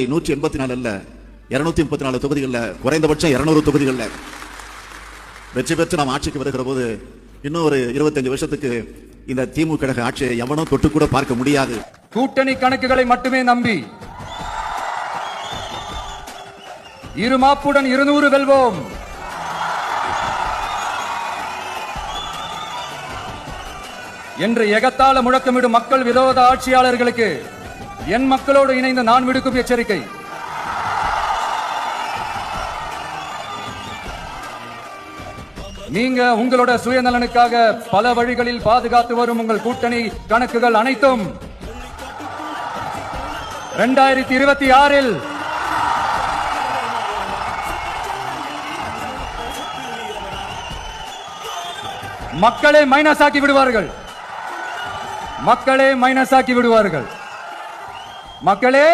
184 அல்ல 234 தொகுதிகளில் குறைந்தபட்சம் 200 தொகுதிகளில் வெற்றி பெற்று நாம் ஆட்சிக்கு வருகிற போது இன்னும் ஒரு 25 வருஷத்துக்கு இந்த திமுக கழக ஆட்சியை எவனும் தொட்டு கூட பார்க்க முடியாது. கூட்டணி கணக்குகளை மட்டுமே நம்பி இரு மாப்புடன் 200 வெல்வோம். என்று எகத்தால முழக்கமிடும் மக்கள் விரோத ஆட்சியாளர்களுக்கு என் மக்களோடு இணைந்து நான் விடுக்கும் எச்சரிக்கை. நீங்க உங்களோட சுயநலனுக்காக பல வழிகளில் பாதுகாத்து வரும் உங்கள் கூட்டணி கணக்குகள் அனைத்தும் 2026 மக்களே மைனஸ் ஆக்கி விடுவார்கள். மக்களே மைனஸ் ஆக்கி விடுவார்கள். மக்களே